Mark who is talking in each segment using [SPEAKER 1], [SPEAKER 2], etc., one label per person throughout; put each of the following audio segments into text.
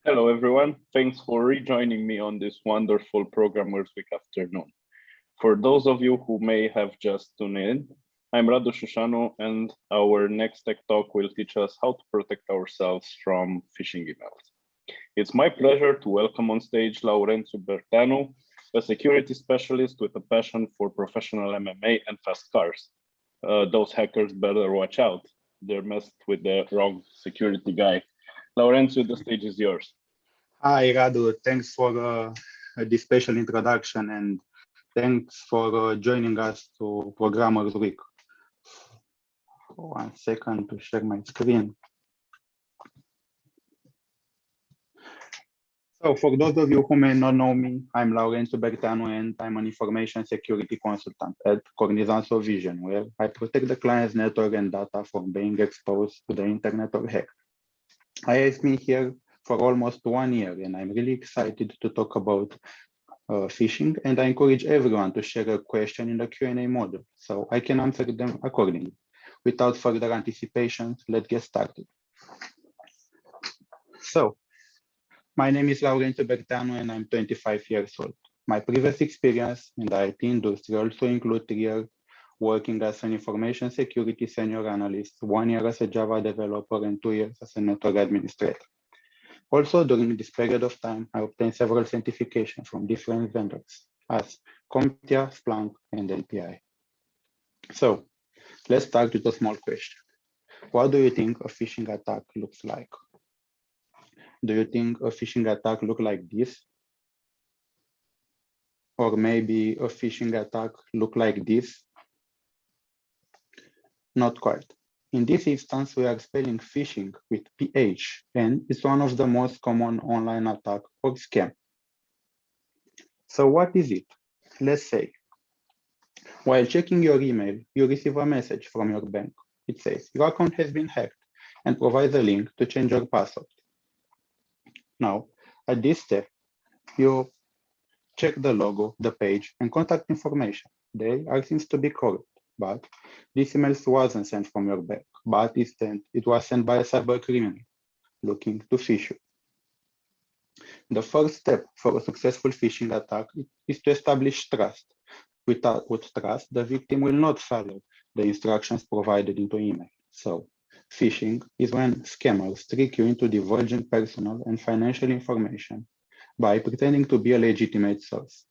[SPEAKER 1] Hello, everyone. Thanks for rejoining me on this wonderful Programmers Week afternoon. For those of you who may have just tuned in, I'm Radu Susanu, and our next tech talk will teach us how to protect ourselves from phishing emails. It's my pleasure to welcome on stage Laurentiu Berteanu, a security specialist with a passion for professional MMA and fast cars. Those hackers better watch out. They're messed with the wrong security guy. Laurentiu, the stage is yours.
[SPEAKER 2] Hi, Radu. Thanks for this special introduction and thanks for joining us to Programmers Week. 1 second to share my screen. So for those of you who may not know me, I'm Laurentiu Berteanu and I'm an information security consultant at Cognizant Softvision, where I protect the client's network and data from being exposed to the internet or hacked. I have been here for almost 1 year, and I'm really excited to talk about phishing, and I encourage everyone to share a question in the Q&A module so I can answer them accordingly. Without further anticipation, let's get started. So, my name is Laurentiu Berteanu and I'm 25 years old. My previous experience in the IT industry also includes 3 years working as an information security senior analyst, 1 year as a Java developer, and 2 years as a network administrator. Also, during this period of time, I obtained several certifications from different vendors as CompTIA, Splunk, and LPI. So, let's start with a small question. What do you think a phishing attack looks like? Do you think a phishing attack looks like this? Or maybe a phishing attack looks like this? Not quite. In this instance, we are spelling phishing with PH, and it's one of the most common online attack or scam. So what is it? Let's say, while checking your email, you receive a message from your bank. It says, your account has been hacked and provides a link to change your password. Now, at this step, you check the logo, the page, and contact information. They are seems to be correct, but this email wasn't sent from your bank, but it was sent by a cyber criminal looking to phish you. The first step for a successful phishing attack is to establish trust. Without trust, the victim will not follow the instructions provided into email. So, phishing is when scammers trick you into divulging personal and financial information by pretending to be a legitimate source.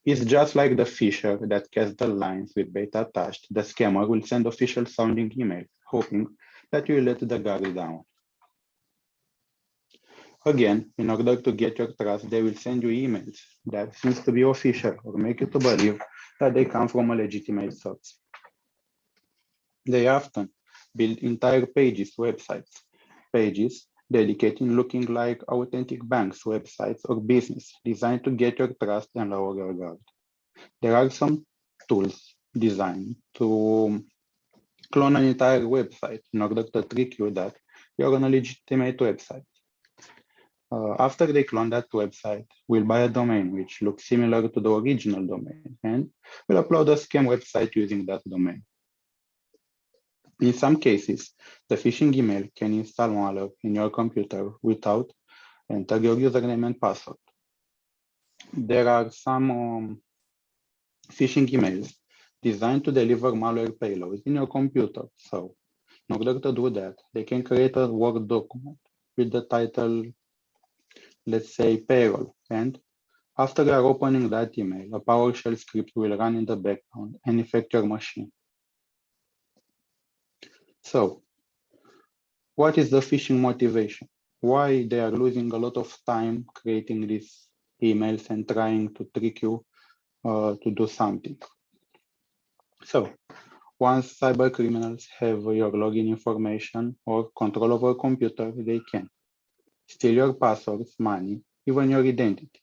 [SPEAKER 2] It's just like the phisher that casts the lines with bait attached. The scammer will send official sounding emails, hoping that you will let the guard down. Again, in order to get your trust, they will send you emails that seems to be official or make you to believe that they come from a legitimate source. They often build entire websites, pages dedicated looking like authentic banks, websites, or business designed to get your trust and lower your guard. There are some tools designed to clone an entire website in order to trick you that you're on a legitimate website. After they clone that website, we'll buy a domain which looks similar to the original domain, and we'll upload a scam website using that domain. In some cases, the phishing email can install malware in your computer without enter your username and password. There are some phishing emails designed to deliver malware payloads in your computer. So, in order to do that, they can create a Word document with the title, let's say, payroll. And after you are opening that email, a PowerShell script will run in the background and infect your machine. So, what is the phishing motivation? Why they are losing a lot of time creating these emails and trying to trick you to do something? So, once cyber criminals have your login information or control over a computer, they can steal your passwords, money, even your identity.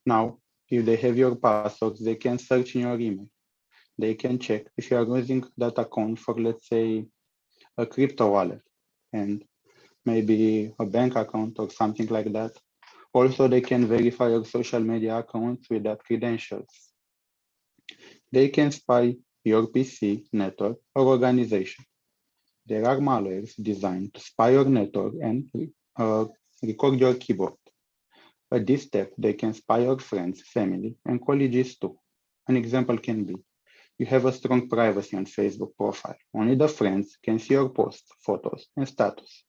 [SPEAKER 2] Now, if they have your passwords, they can search in your email. They can check if you are using that account for, let's say, a crypto wallet and maybe a bank account or something like that. Also, they can verify your social media accounts with that credentials. They can spy your PC, network, or organization. There are malwares designed to spy your network and record your keyboard. At this step, they can spy your friends, family, and colleagues too. An example can be, you have a strong privacy on Facebook profile. Only the friends can see your posts, photos, and status.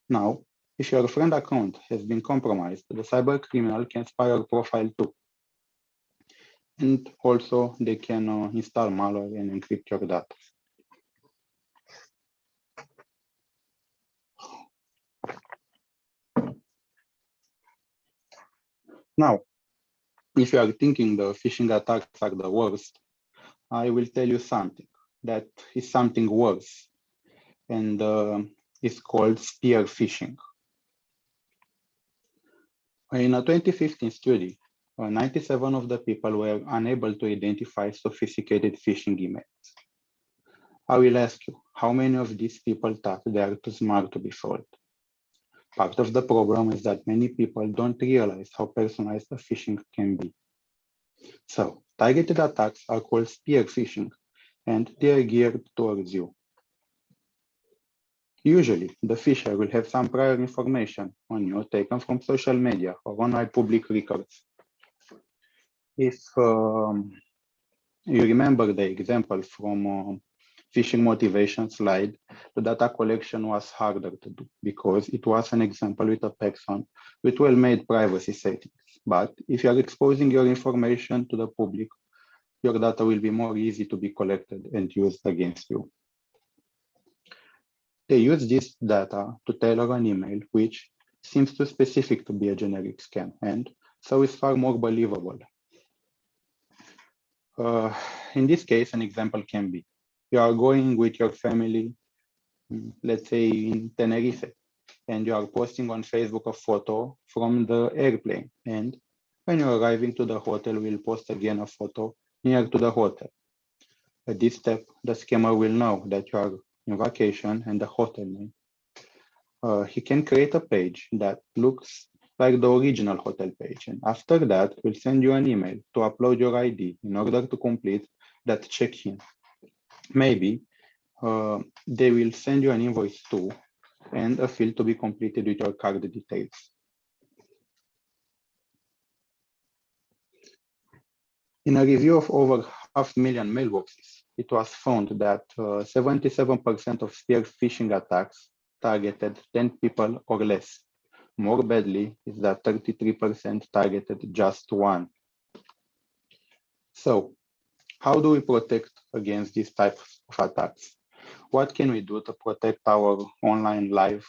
[SPEAKER 2] Now, if your friend account has been compromised, the cyber criminal can spy your profile too. And also, they can install malware and encrypt your data. Now, if you are thinking the phishing attacks are the worst, I will tell you something that is something worse, and it's called spearfishing. In a 2015 study, 97% of the people were unable to identify sophisticated phishing emails. I will ask you, how many of these people thought they are too smart to be fooled? Part of the problem is that many people don't realize how personalized a phishing can be. So, targeted attacks are called spearfishing, and they are geared towards you. Usually, the phisher will have some prior information on you taken from social media or online public records. If you remember the example from Phishing Motivation slide, the data collection was harder to do because it was an example with a person with well-made privacy settings. But if you are exposing your information to the public, your data will be more easy to be collected and used against you. They use this data to tailor an email which seems too specific to be a generic scam, and so is far more believable. In this case, an example can be, you are going with your family, let's say in Tenerife, and you are posting on Facebook a photo from the airplane. And when you're arriving to the hotel, we'll post again a photo near to the hotel. At this step, the scammer will know that you are in vacation and the hotel name. He can create a page that looks like the original hotel page. And after that, we'll send you an email to upload your ID in order to complete that check-in. Maybe they will send you an invoice too and a field to be completed with your card details. In a review of over 500,000 mailboxes, it was found that 77% of spear phishing attacks targeted 10 people or less. More badly is that 33% targeted just one. So, how do we protect against this type of attacks? What can we do to protect our online life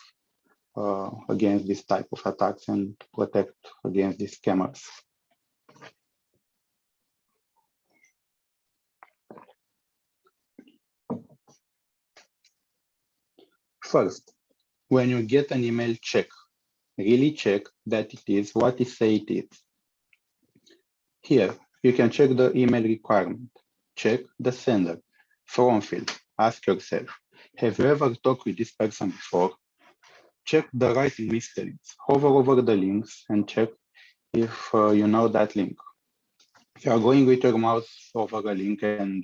[SPEAKER 2] against this type of attacks and protect against these scammers? First, when you get an email, really check that it is what it says it is. Here, you can check the email requirement, check the sender, from field, ask yourself, have you ever talked with this person before? Check the writing misspellings, hover over the links and check if you know that link. If you are going with your mouse over a link and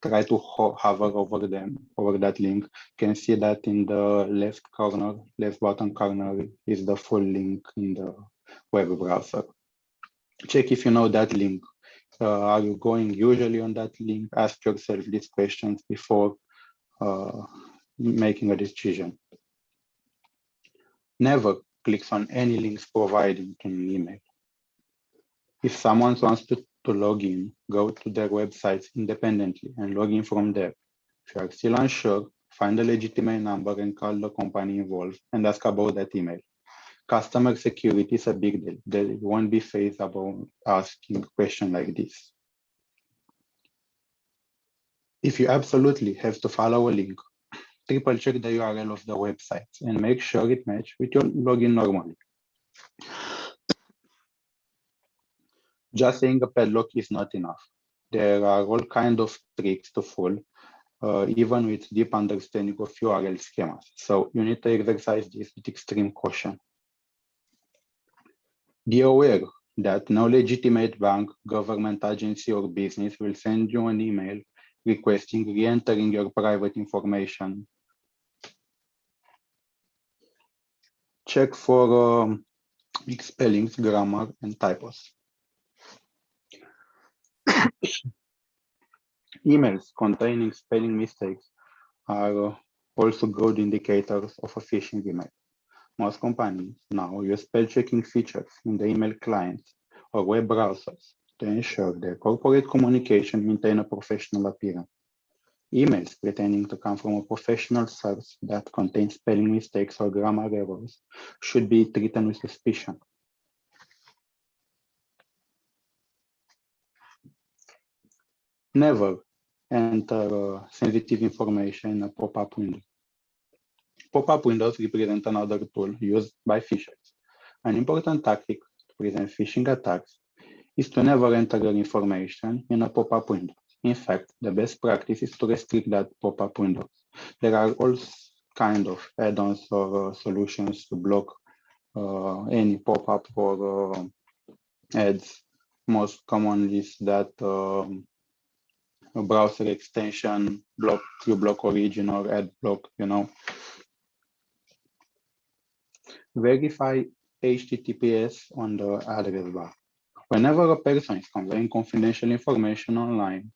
[SPEAKER 2] try to hover over that link, you can see that in the left bottom corner is the full link in the web browser. Check if you know that link. Are you going usually on that link? Ask yourself these questions before making a decision. Never click on any links provided in an email. If someone wants to log in, go to their websites independently and log in from there. If you are still unsure, find a legitimate number and call the company involved and ask about that email. Customer security is a big deal. They won't be phased about asking a question like this. If you absolutely have to follow a link, triple check the URL of the website and make sure it matches with your login normally. Just saying a padlock is not enough. There are all kinds of tricks to fool, even with deep understanding of URL schemas. So you need to exercise this with extreme caution. Be aware that no legitimate bank, government agency, or business will send you an email requesting re-entering your private information Check for misspellings, grammar, and typos. Emails containing spelling mistakes are also good indicators of a phishing email. Most companies now use spell checking features in the email clients or web browsers to ensure their corporate communication maintain a professional appearance. Emails pretending to come from a professional source that contain spelling mistakes or grammar errors should be treated with suspicion. Never enter sensitive information in a pop-up window. Pop-up windows represent another tool used by phishers. An important tactic to prevent phishing attacks is to never enter your information in a pop-up window. In fact, the best practice is to restrict that pop-up windows. There are all kinds of add-ons or solutions to block any pop-up or ads. Most commonly is that a browser extension block origin or ad block, Verify HTTPS on the address bar. Whenever a person is conveying confidential information online,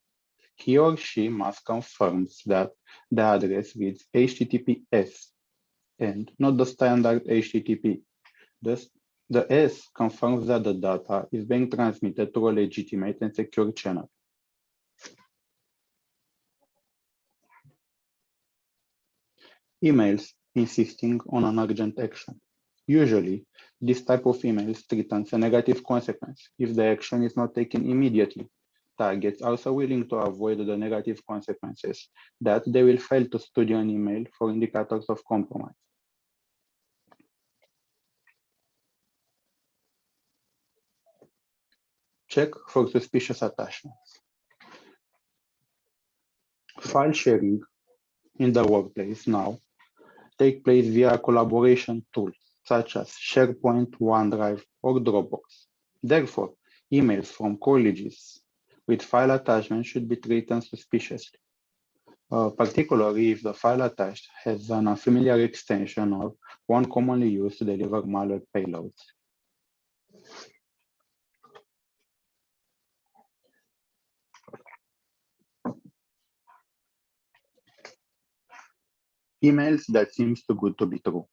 [SPEAKER 2] he or she must confirm that the address reads HTTPS and not the standard HTTP. The S confirms that the data is being transmitted to a legitimate and secure channel. Emails insisting on an urgent action. Usually, this type of emails threatens a negative consequence if the action is not taken immediately. Targets are also willing to avoid the negative consequences that they will fail to study an email for indicators of compromise. Check for suspicious attachments. File sharing in the workplace now take place via collaboration tools such as SharePoint, OneDrive, or Dropbox. Therefore, emails from colleagues with file attachment should be treated suspiciously, particularly if the file attached has an unfamiliar extension or one commonly used to deliver malware payloads. Emails that seems too good to be true.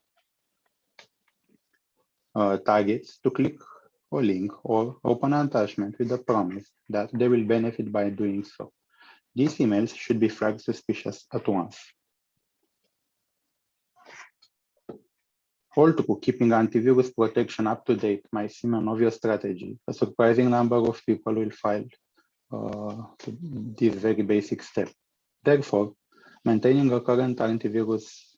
[SPEAKER 2] Targets to click a link or open an attachment with the promise that they will benefit by doing so. These emails should be flagged suspicious at once. Although keeping antivirus protection up to date might seem an obvious strategy, a surprising number of people will fail this very basic step. Therefore, maintaining a current antivirus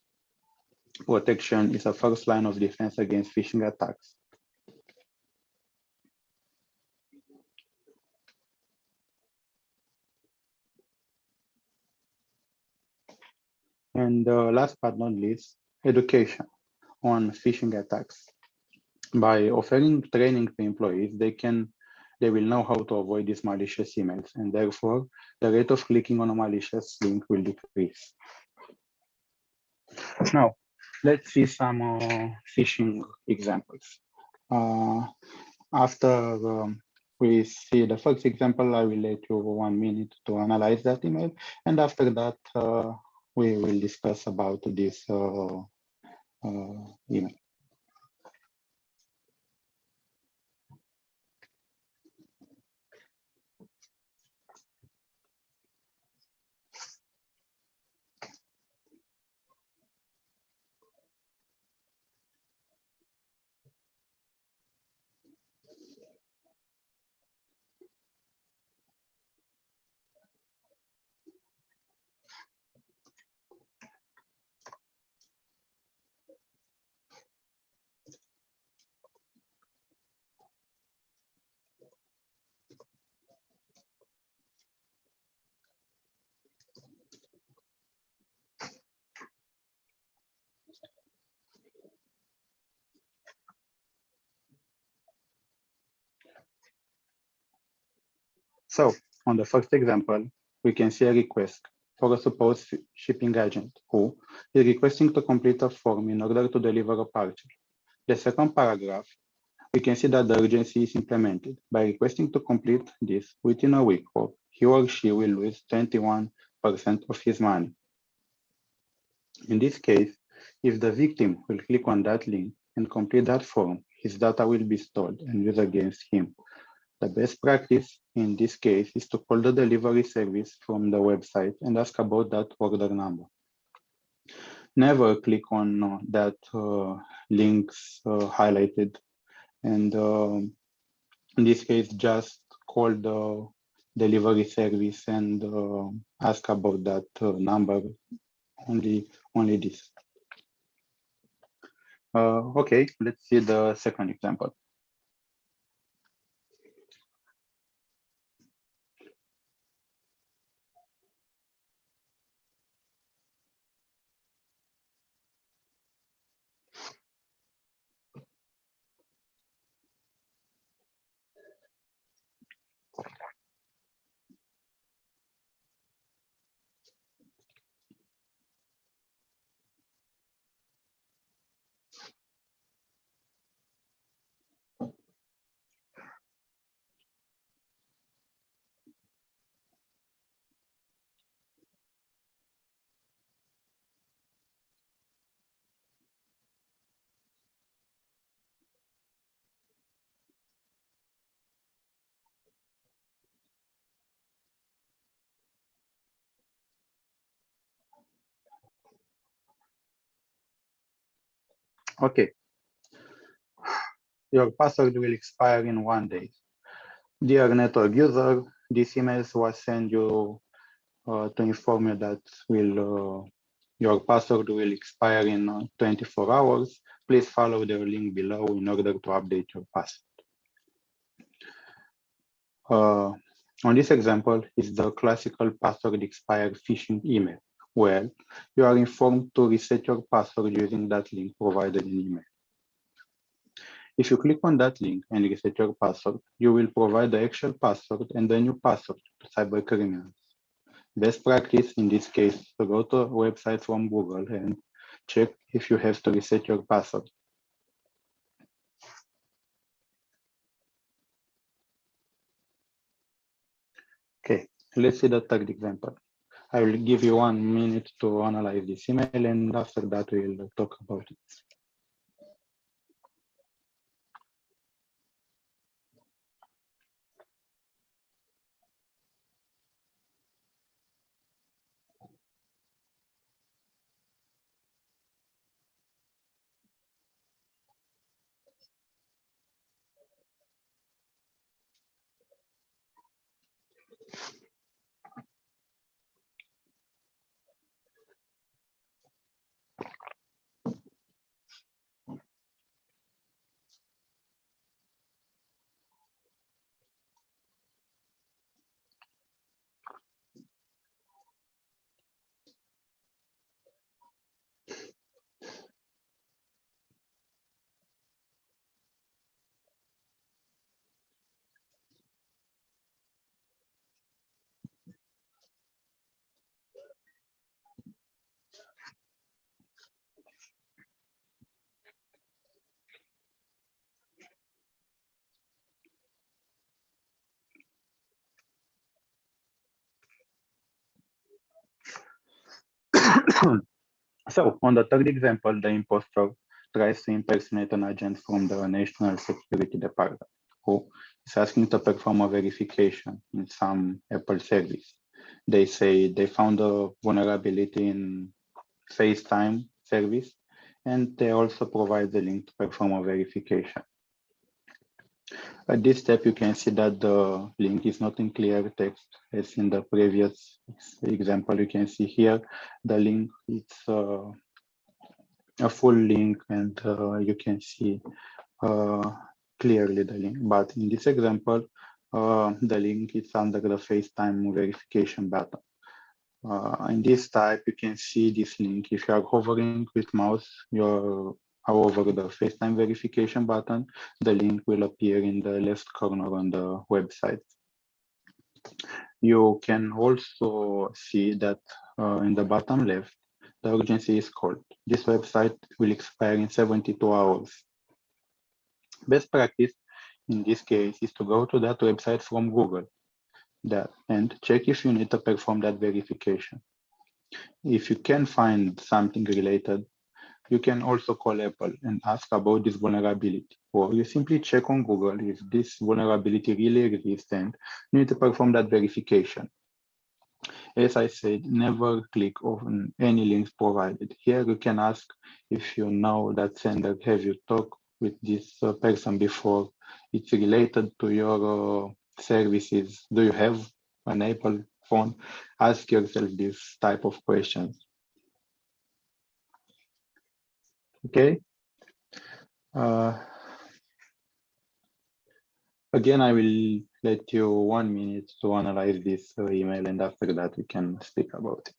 [SPEAKER 2] protection is a first line of defense against phishing attacks. And last but not least, education on phishing attacks. By offering training to employees, they will know how to avoid these malicious emails, and therefore the rate of clicking on a malicious link will decrease. Now, let's see some phishing examples. After we see the first example, I will let you 1 minute to analyze that email, and after that, we will discuss about this email. So on the first example, we can see a request for a supposed shipping agent who is requesting to complete a form in order to deliver a parcel. The second paragraph, we can see that the urgency is implemented. By requesting to complete this within a week, or he or she will lose 21% of his money. In this case, if the victim will click on that link and complete that form, his data will be stored and used against him. The best practice in this case is to call the delivery service from the website and ask about that order number. Never click on that links highlighted, and in this case, just call the delivery service and ask about that number. Only this. Okay, let's see the second example. Okay, your password will expire in 1 day. Dear network user, this email was sent you to inform you that your password will expire in 24 hours. Please follow the link below in order to update your password. On this example is the classical password expired phishing email, where you are informed to reset your password using that link provided in email. If you click on that link and reset your password, you will provide the actual password and the new password to cybercriminals. Best practice in this case is to go to a website from Google and check if you have to reset your password. Okay, let's see the third example. I will give you 1 minute to analyze this email, and after that we'll talk about it. So on the third example, the impostor tries to impersonate an agent from the National Security Department who is asking to perform a verification in some Apple service. They say they found a vulnerability in FaceTime service, and they also provide the link to perform a verification. At this step, you can see that the link is not in clear text, as in the previous example. You can see here the link, it's a full link, and you can see clearly the link. But in this example, the link is under the FaceTime verification button. In this type, you can see this link. If you are hovering with mouse over the FaceTime verification button, the link will appear in the left corner on the website. You can also see that in the bottom left, the urgency is called. This website will expire in 72 hours. Best practice in this case is to go to that website from Google and check if you need to perform that verification. If you can find something related, you can also call Apple and ask about this vulnerability, or you simply check on Google if this vulnerability really exists and you need to perform that verification. As I said, never click on any links provided. Here you can ask if you know that sender, have you talked with this person before? It's related to your services. Do you have an Apple phone? Ask yourself this type of questions. Okay. Again, I will let you 1 minute to analyze this email, and after that we can speak about it.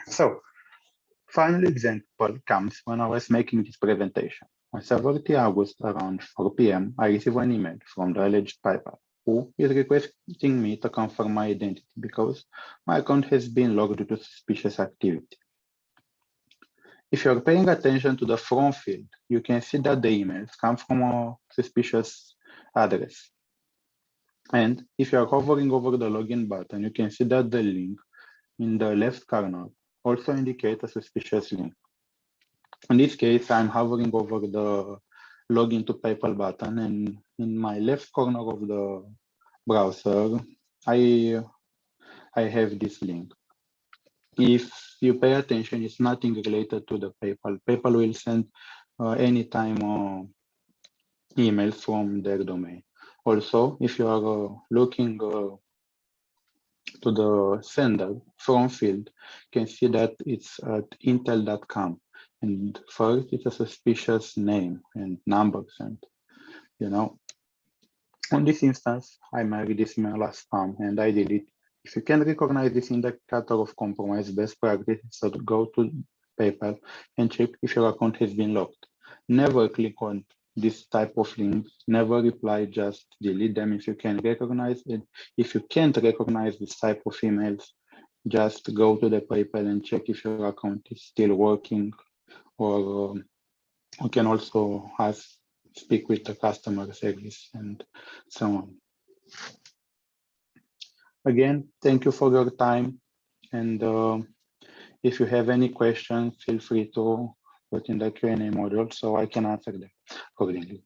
[SPEAKER 2] So, final example comes when I was making this presentation. On 30 August around 4 p.m., I received an email from the alleged PayPal who is requesting me to confirm my identity because my account has been logged due to suspicious activity. If you're paying attention to the from field, you can see that the emails come from a suspicious address. And if you're hovering over the login button, you can see that the link in the left corner also indicates a suspicious link. In this case, I'm hovering over the login to PayPal button, and in my left corner of the browser, I have this link. If you pay attention, it's nothing related to the PayPal. PayPal will send anytime emails from their domain. Also, if you are looking to the sender from field, you can see that it's at intel.com. And first, it's a suspicious name and numbers. And, you know, on this instance, I marked this email as spam and I delete. If you can recognize this indicator of compromise, best practice is to go to PayPal and check if your account has been locked. Never click on this type of links, never reply, just delete them if you can recognize it. If you can't recognize this type of emails, just go to the PayPal and check if your account is still working, or you can also speak with the customer service and so on. Again, thank you for your time. And if you have any questions, feel free to put in the Q&A module so I can answer them accordingly.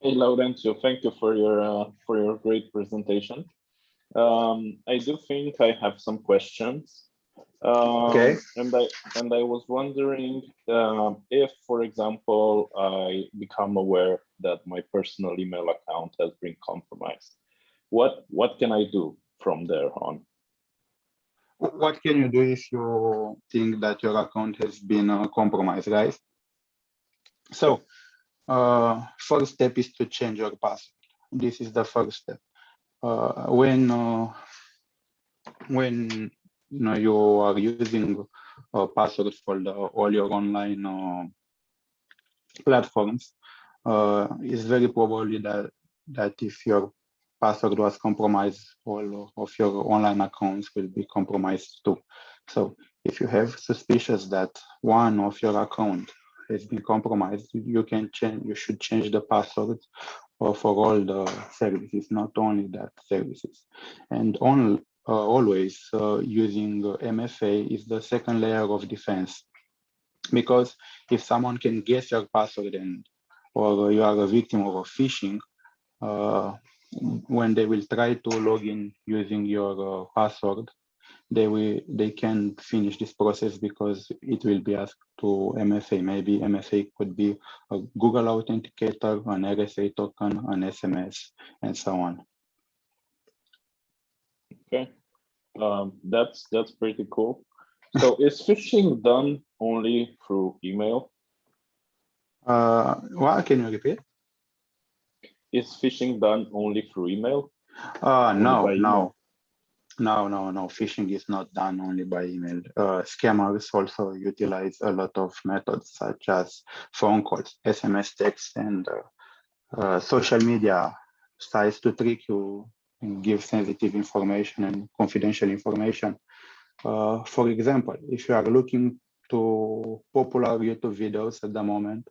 [SPEAKER 1] Hey, Laurentiu, thank you for your great presentation. I do think I have some questions.
[SPEAKER 2] Okay.
[SPEAKER 1] And I was wondering if, for example, I become aware that my personal email account has been compromised. What can I do from there on?
[SPEAKER 2] What can you do if you think that your account has been compromised, guys? So, first step is to change your password. This is the first step. When you are using passwords for all your online platforms, it's very probably that if your password was compromised, all of your online accounts will be compromised too. So If you have suspicions that one of your account has been compromised, you can change. You should change the password for all the services, not only that services. And always using MFA is the second layer of defense, because if someone can guess your password and or you are a victim of a phishing, uh, when they will try to log in using your password, they can finish this process because it will be asked to MFA. Maybe MFA could be a Google Authenticator, an RSA token, an SMS, and so on.
[SPEAKER 1] Okay, that's pretty cool. So is phishing done only through email?
[SPEAKER 2] What can you repeat?
[SPEAKER 1] Is phishing done only through email?
[SPEAKER 2] No. Phishing is not done only by email. Scammers also utilize a lot of methods such as phone calls, SMS text, and social media sites to trick you and give sensitive information and confidential information. For example, if you are looking to popular YouTube videos at the moment,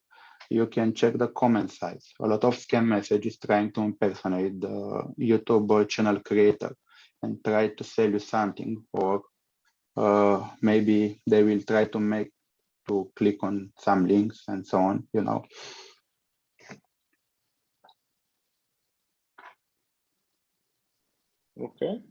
[SPEAKER 2] you can check the comment sites. A lot of scam messages trying to impersonate the YouTube channel creator and try to sell you something, or maybe they will try to make to click on some links and so on, you know.
[SPEAKER 1] Okay.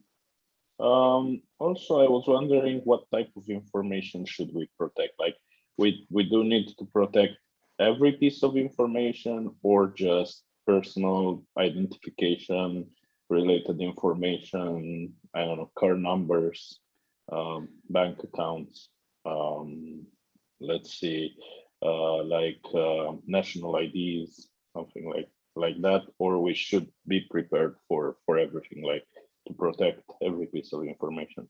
[SPEAKER 1] Also, I was wondering what type of information should we protect? Like, we do need to protect every piece of information, or just personal identification related information, I don't know, car numbers, bank accounts, let's see, national IDs, something like that, or we should be prepared for everything, like to protect every piece of information?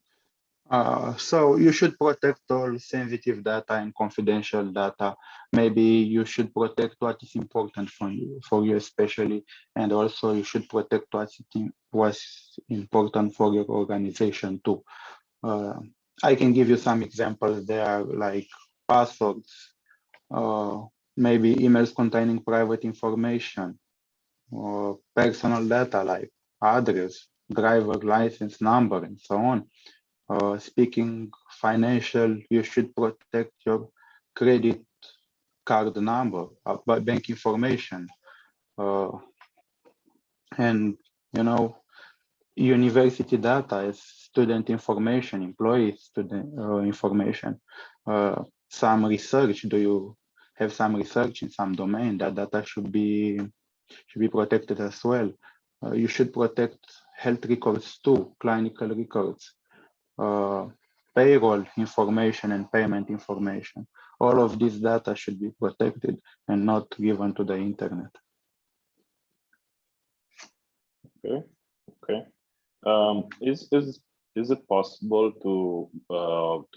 [SPEAKER 2] So you should protect all sensitive data and confidential data. Maybe you should protect what is important for you especially, and also you should protect what's important for your organization too. I can give you some examples there, like passwords, maybe emails containing private information, or personal data like address, driver license number, and so on. Speaking financial, you should protect your credit card number, bank information, uh, and you know, university data is student information, employee student information. Some research. Do you have some research in some domain? That data should be protected as well. You should protect health records too, clinical records, payroll information and payment information. All of this data should be protected and not given to the internet.
[SPEAKER 1] Okay. Is it possible to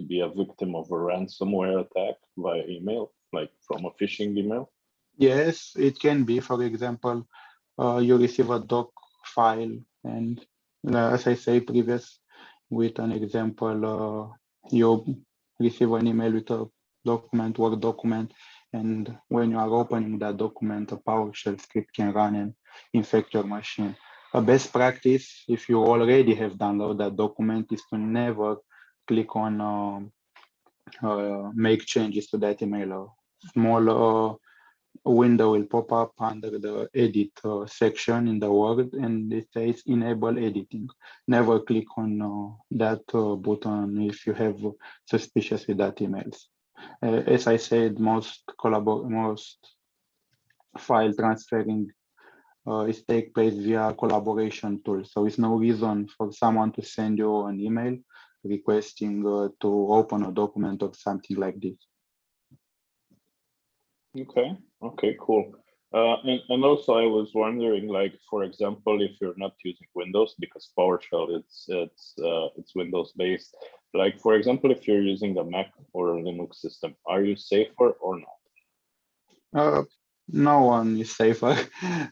[SPEAKER 1] be a victim of a ransomware attack via email, like from a phishing email?
[SPEAKER 2] Yes, it can be. For example, you receive a doc file, and as I say previous, with an example, you receive an email with a document, Word document, and when you are opening that document, a PowerShell script can run and infect your machine. A best practice, if you already have downloaded that document, is to never click on make changes to that email. A small window will pop up under the edit section in the Word, and it says enable editing. Never click on that button if you have suspicious with that emails. As I said, most file transferring is take place via collaboration tool. So it's no reason for someone to send you an email requesting to open a document or something like this.
[SPEAKER 1] Okay, cool. And also I was wondering, like, for example, if you're not using Windows, because PowerShell it's Windows based. Like, for example, if you're using a Mac or a Linux system, are you safer or not?
[SPEAKER 2] No one is safer.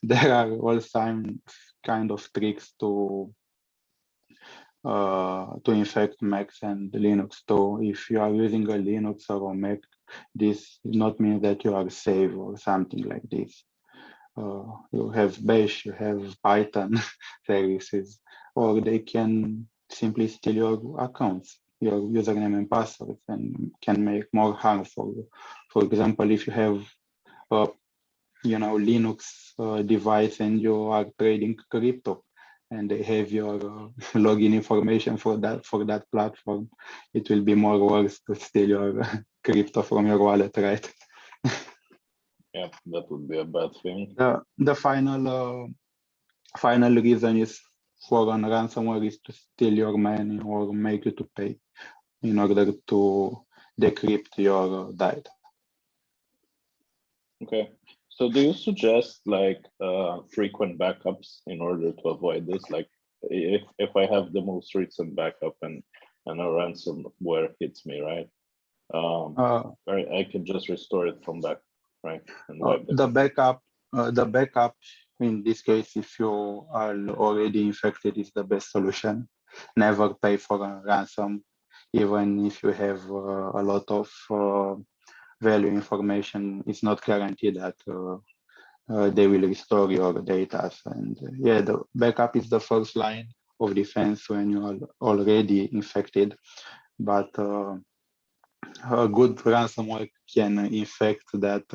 [SPEAKER 2] There are all some kind of tricks to to infect Macs and Linux too. If you are using a Linux or a Mac, this does not mean that you are safe or something like this. You have Bash, you have Python services, or they can simply steal your accounts, your username and passwords, and can make more harm for you. For example, if you have a Linux device and you are trading crypto, and they have your login information for that platform, it will be more worse to steal your crypto from your wallet, right?
[SPEAKER 1] Yeah, that would be a bad thing.
[SPEAKER 2] The final reason is for a ransomware is to steal your money or make you to pay in order to decrypt your data.
[SPEAKER 1] Okay. So do you suggest like frequent backups in order to avoid this? Like if I have the most recent backup and a ransomware hits me, right? I can just restore it from back, right? And wipe
[SPEAKER 2] the backup in this case, if you are already infected, is the best solution. Never pay for a ransom, even if you have a lot of value information. It's not guaranteed that they will restore your data. And yeah, the backup is the first line of defense when you are already infected. But a good ransomware can infect that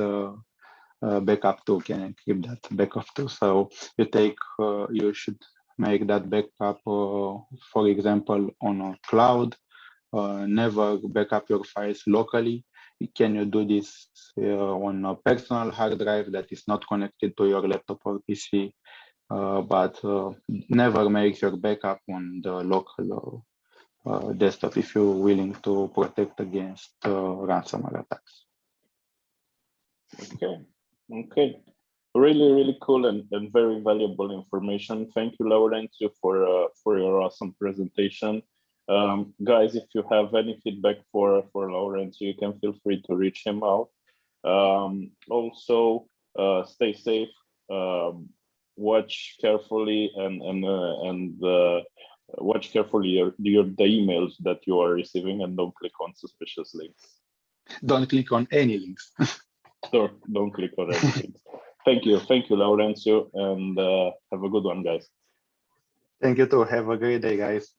[SPEAKER 2] backup too, can encrypt that backup too. So you should make that backup, for example, on a cloud. Never backup your files locally. Can you do this on a personal hard drive that is not connected to your laptop or PC? But never make your backup on the local desktop if you're willing to protect against ransomware attacks.
[SPEAKER 1] Okay. Really cool and very valuable information. Thank you, Laurentiu, for your awesome presentation. Guys, if you have any feedback for Laurentiu, you can feel free to reach him out. Also, stay safe. Watch carefully and watch carefully the emails that you are receiving, and don't click on suspicious links.
[SPEAKER 2] Don't click on any links.
[SPEAKER 1] Don't click on any links. Thank you, Laurentiu, and have a good one, guys.
[SPEAKER 2] Thank you too. Have a great day, guys.